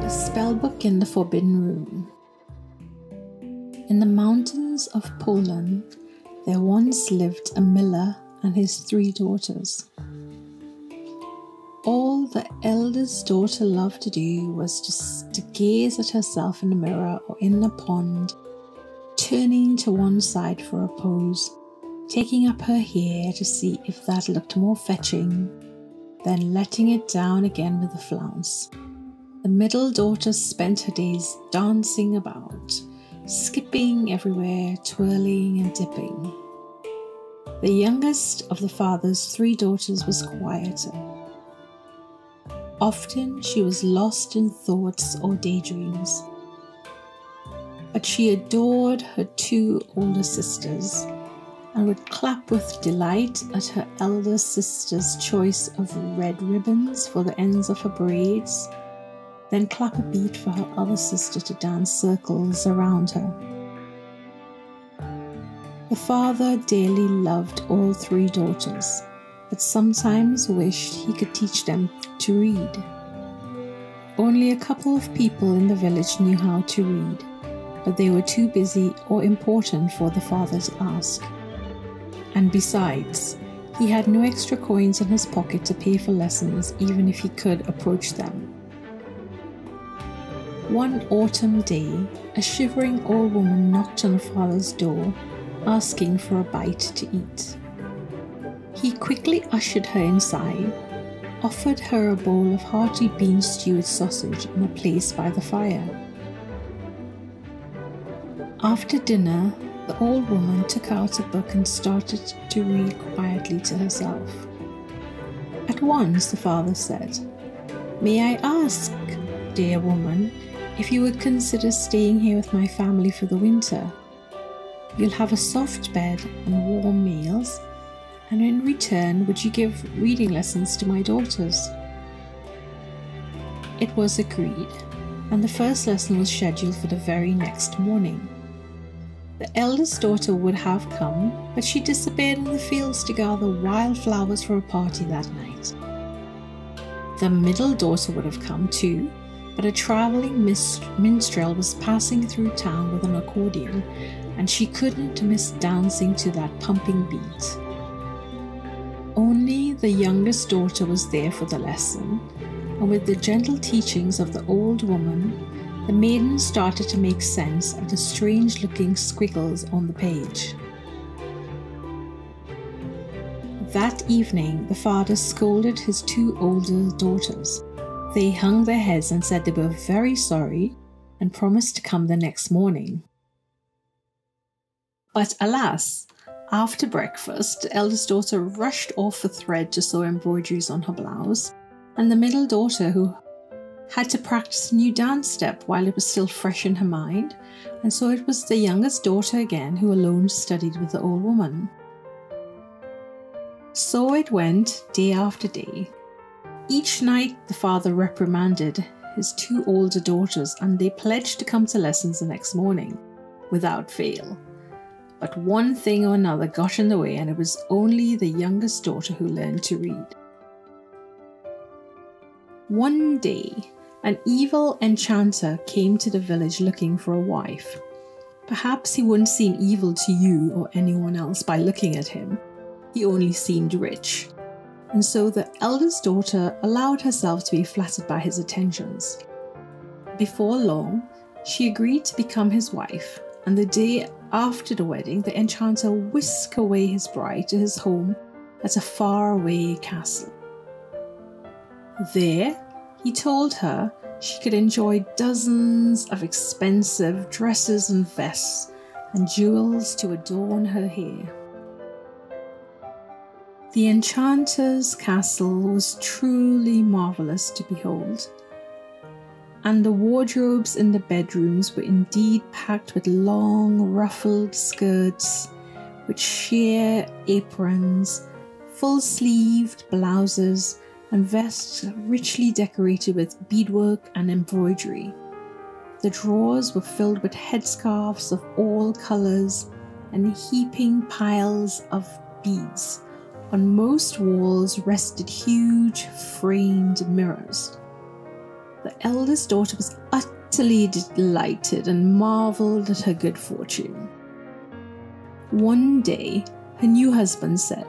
The Spellbook in the Forbidden Room. In the mountains of Poland, there once lived a miller and his 3 daughters. All the eldest daughter loved to do was just to gaze at herself in the mirror or in the pond, turning to one side for a pose, taking up her hair to see if that looked more fetching, then letting it down again with a flounce. The middle daughter spent her days dancing about, skipping everywhere, twirling and dipping. The youngest of the father's 3 daughters was quieter. Often she was lost in thoughts or daydreams. But she adored her 2 older sisters and would clap with delight at her elder sister's choice of red ribbons for the ends of her braids, then clap a beat for her other sister to dance circles around her. The father dearly loved all 3 daughters, but sometimes wished he could teach them to read. Only a couple of people in the village knew how to read, but they were too busy or important for the father to ask. And besides, he had no extra coins in his pocket to pay for lessons, even if he could approach them. One autumn day, a shivering old woman knocked on her father's door, asking for a bite to eat. He quickly ushered her inside, offered her a bowl of hearty bean stewed sausage and a place by the fire. After dinner, the old woman took out a book and started to read quietly to herself. At once the father said, "May I ask, dear woman, if you would consider staying here with my family for the winter? You'll have a soft bed and warm meals, and in return would you give reading lessons to my daughters?" It was agreed, and the first lesson was scheduled for the very next morning. The eldest daughter would have come, but she disappeared in the fields to gather wildflowers for a party that night. The middle daughter would have come too, but a travelling minstrel was passing through town with an accordion, and she couldn't miss dancing to that pumping beat. Only the youngest daughter was there for the lesson, and with the gentle teachings of the old woman, the maiden started to make sense of the strange-looking squiggles on the page. That evening, the father scolded his 2 older daughters. They hung their heads and said they were very sorry and promised to come the next morning. But alas, after breakfast, the eldest daughter rushed off for thread to sew embroideries on her blouse, and the middle daughter, who had to practice a new dance step while it was still fresh in her mind, and so it was the youngest daughter again who alone studied with the old woman. So it went day after day. Each night the father reprimanded his 2 older daughters, and they pledged to come to lessons the next morning, without fail. But one thing or another got in the way, and it was only the youngest daughter who learned to read. One day, an evil enchanter came to the village looking for a wife. Perhaps he wouldn't seem evil to you or anyone else by looking at him. He only seemed rich. And so the eldest daughter allowed herself to be flattered by his attentions. Before long, she agreed to become his wife, and the day after the wedding, the enchanter whisked away his bride to his home at a faraway castle. There, he told her she could enjoy dozens of expensive dresses and vests and jewels to adorn her hair. The enchanter's castle was truly marvelous to behold, and the wardrobes in the bedrooms were indeed packed with long, ruffled skirts, with sheer aprons, full-sleeved blouses, and vests richly decorated with beadwork and embroidery. The drawers were filled with headscarves of all colours and heaping piles of beads. On most walls rested huge framed mirrors. The eldest daughter was utterly delighted and marveled at her good fortune. One day, her new husband said,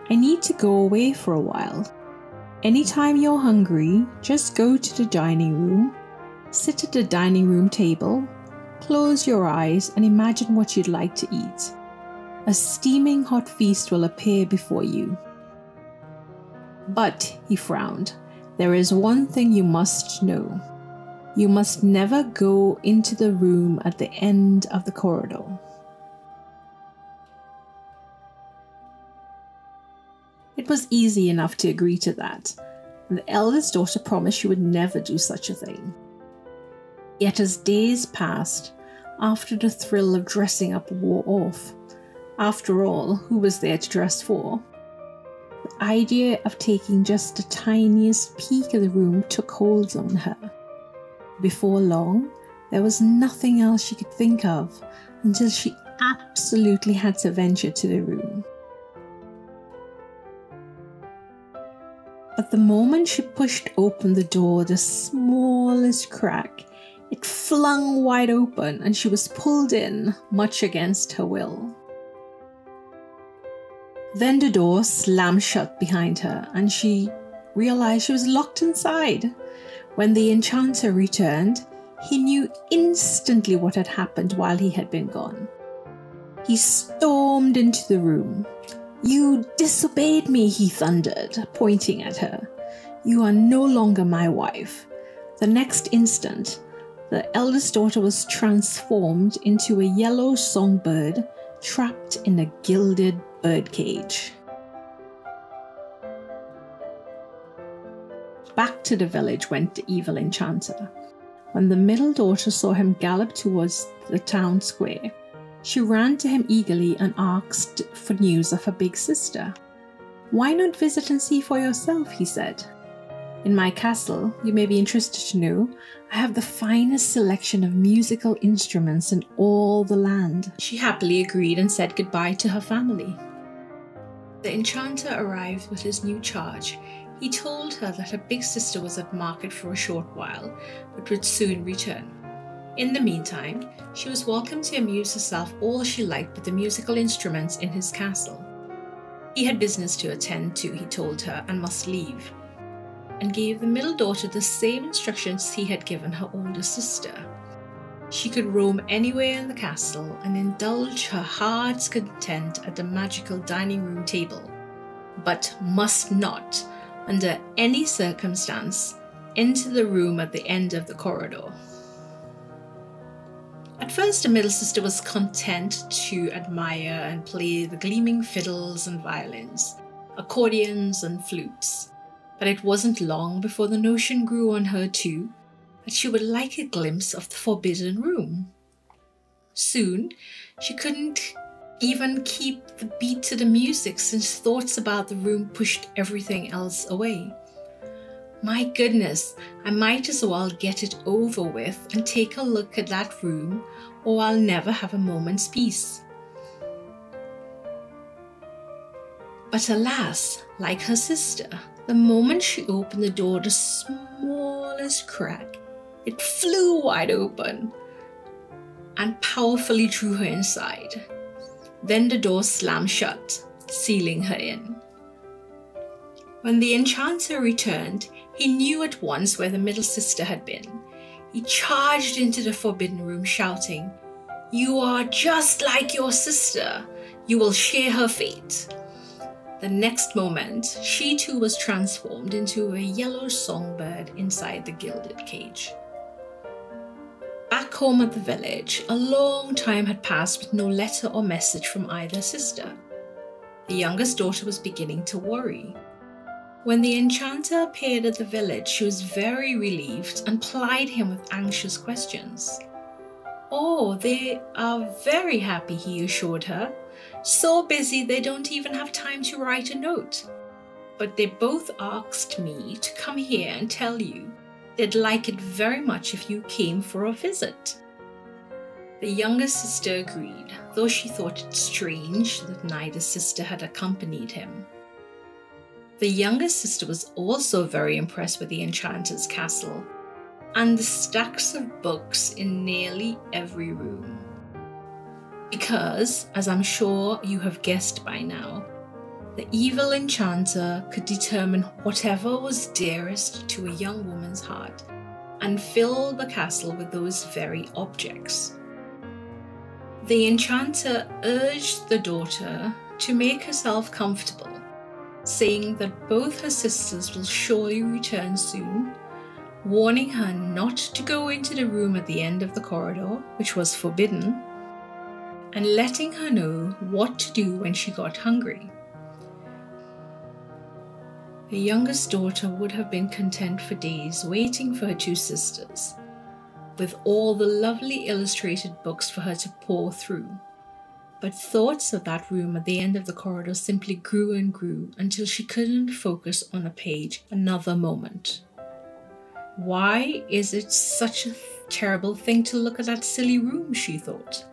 "I need to go away for a while. Anytime you're hungry, just go to the dining room, sit at the dining room table, close your eyes and imagine what you'd like to eat. A steaming hot feast will appear before you. But," he frowned, "there is one thing you must know. You must never go into the room at the end of the corridor." It was easy enough to agree to that, and the eldest daughter promised she would never do such a thing. Yet as days passed, after the thrill of dressing up wore off, after all, who was there to dress for? The idea of taking just the tiniest peek of the room took hold on her. Before long, there was nothing else she could think of until she absolutely had to venture to the room. But the moment she pushed open the door the smallest crack, it flung wide open and she was pulled in, much against her will. Then the door slammed shut behind her and she realized she was locked inside. When the enchanter returned, he knew instantly what had happened while he had been gone. He stormed into the room. "You disobeyed me," he thundered, pointing at her. "You are no longer my wife." The next instant, the eldest daughter was transformed into a yellow songbird trapped in a gilded birdcage. Back to the village went the evil enchanter. When the middle daughter saw him gallop towards the town square, she ran to him eagerly and asked for news of her big sister. "Why not visit and see for yourself?" he said. "In my castle, you may be interested to know, I have the finest selection of musical instruments in all the land." She happily agreed and said goodbye to her family. The enchanter arrived with his new charge. He told her that her big sister was at market for a short while, but would soon return. In the meantime, she was welcome to amuse herself all she liked with the musical instruments in his castle. He had business to attend to, he told her, and must leave, and gave the middle daughter the same instructions he had given her older sister. She could roam anywhere in the castle and indulge her heart's content at the magical dining room table, but must not, under any circumstance, enter the room at the end of the corridor. At first, the middle sister was content to admire and play the gleaming fiddles and violins, accordions and flutes, but it wasn't long before the notion grew on her too that she would like a glimpse of the forbidden room. Soon, she couldn't even keep the beat to the music since thoughts about the room pushed everything else away. My goodness, I might as well get it over with and take a look at that room, or I'll never have a moment's peace. But alas, like her sister, the moment she opened the door the smallest crack, it flew wide open and powerfully drew her inside. Then the door slammed shut, sealing her in. When the enchanter returned, he knew at once where the middle sister had been. He charged into the forbidden room shouting, "You are just like your sister. You will share her fate." The next moment, she too was transformed into a yellow songbird inside the gilded cage. Back home at the village, a long time had passed with no letter or message from either sister. The youngest daughter was beginning to worry. When the enchanter appeared at the village, she was very relieved and plied him with anxious questions. "Oh, they are very happy," he assured her. "So busy they don't even have time to write a note. But they both asked me to come here and tell you they'd like it very much if you came for a visit." The younger sister agreed, though she thought it strange that neither sister had accompanied him. The younger sister was also very impressed with the enchanter's castle, and the stacks of books in nearly every room. Because, as I'm sure you have guessed by now, the evil enchanter could determine whatever was dearest to a young woman's heart and fill the castle with those very objects. The enchanter urged the daughter to make herself comfortable, saying that both her sisters will surely return soon, warning her not to go into the room at the end of the corridor, which was forbidden, and letting her know what to do when she got hungry. The youngest daughter would have been content for days waiting for her two sisters, with all the lovely illustrated books for her to pore through. But thoughts of that room at the end of the corridor simply grew and grew until she couldn't focus on a page another moment. Why is it such a terrible thing to look at that silly room, she thought.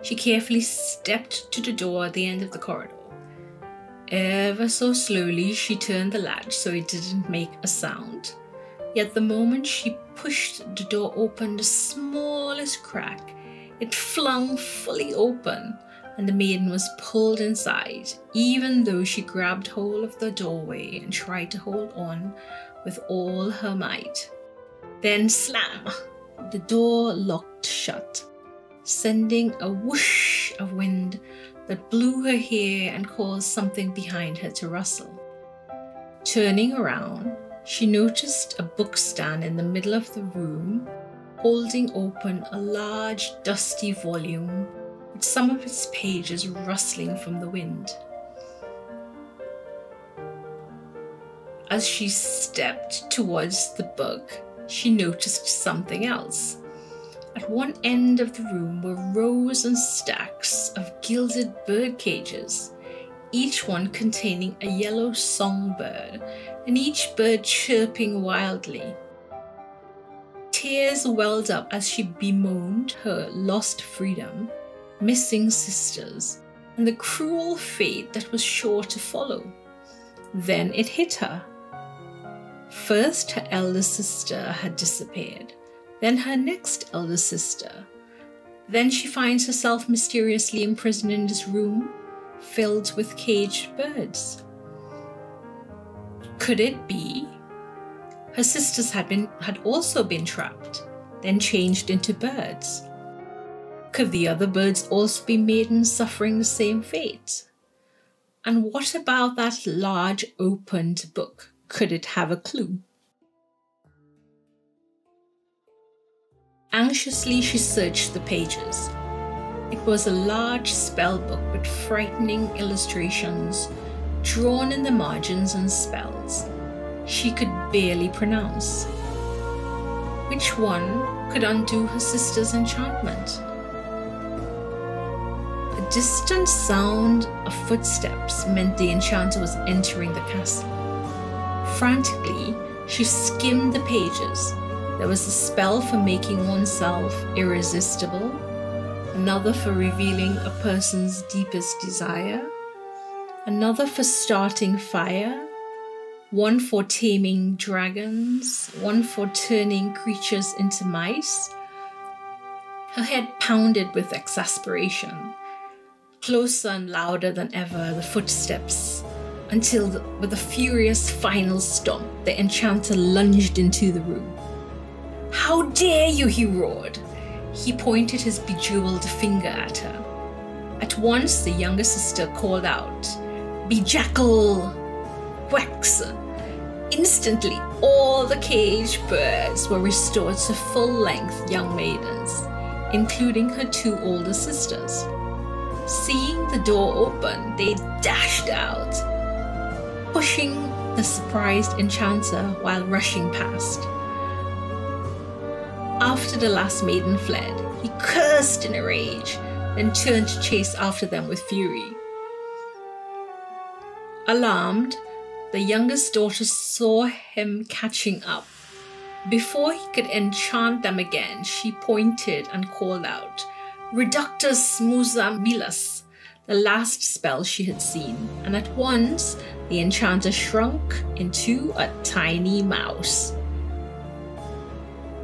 She carefully stepped to the door at the end of the corridor. Ever so slowly she turned the latch so it didn't make a sound. Yet the moment she pushed the door open the smallest crack, it flung fully open and the maiden was pulled inside, even though she grabbed hold of the doorway and tried to hold on with all her might. Then slam! The door locked shut, sending a whoosh of wind that blew her hair and caused something behind her to rustle. Turning around, she noticed a bookstand in the middle of the room, holding open a large dusty volume with some of its pages rustling from the wind. As she stepped towards the book, she noticed something else. At one end of the room were rows and stacks of gilded bird cages, each one containing a yellow songbird, and each bird chirping wildly. Tears welled up as she bemoaned her lost freedom, missing sisters, and the cruel fate that was sure to follow. Then it hit her. First, her elder sister had disappeared, then her next elder sister. Then she finds herself mysteriously imprisoned in this room filled with caged birds. Could it be her sisters had also been trapped, then changed into birds? Could the other birds also be maidens suffering the same fate? And what about that large opened book? Could it have a clue? Anxiously, she searched the pages. It was a large spell book with frightening illustrations drawn in the margins and spells she could barely pronounce. Which one could undo her sister's enchantment? A distant sound of footsteps meant the enchanter was entering the castle. Frantically, she skimmed the pages. There was a spell for making oneself irresistible, another for revealing a person's deepest desire, another for starting fire, one for taming dragons, one for turning creatures into mice. Her head pounded with exasperation. Closer and louder than ever, the footsteps, until with a furious final stomp, the enchanter lunged into the room. "How dare you!" he roared. He pointed his bejeweled finger at her. At once, the younger sister called out, "Bejackle! Wax!" Instantly, all the caged birds were restored to full-length young maidens, including her two older sisters. Seeing the door open, they dashed out, pushing the surprised enchanter while rushing past. After the last maiden fled, he cursed in a rage, then turned to chase after them with fury. Alarmed, the youngest daughter saw him catching up. Before he could enchant them again, she pointed and called out, "Reductus musa milas," the last spell she had seen, and at once the enchanter shrunk into a tiny mouse.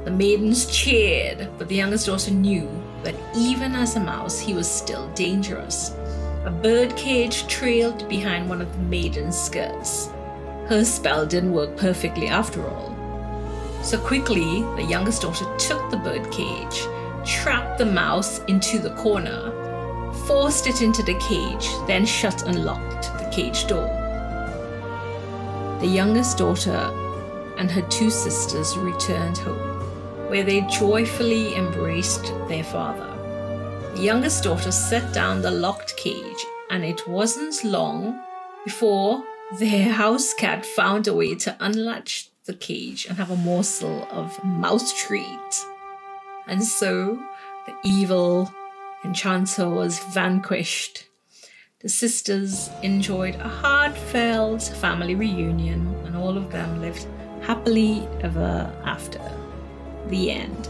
The maidens cheered, but the youngest daughter knew that even as a mouse, he was still dangerous. A birdcage trailed behind one of the maiden's skirts. Her spell didn't work perfectly after all. So quickly, the youngest daughter took the birdcage, trapped the mouse into the corner, forced it into the cage, then shut and locked the cage door. The youngest daughter and her two sisters returned home, where they joyfully embraced their father. The youngest daughter set down the locked cage, and it wasn't long before their house cat found a way to unlatch the cage and have a morsel of mouse treat. And so the evil enchanter was vanquished. The sisters enjoyed a heartfelt family reunion, and all of them lived happily ever after. The end.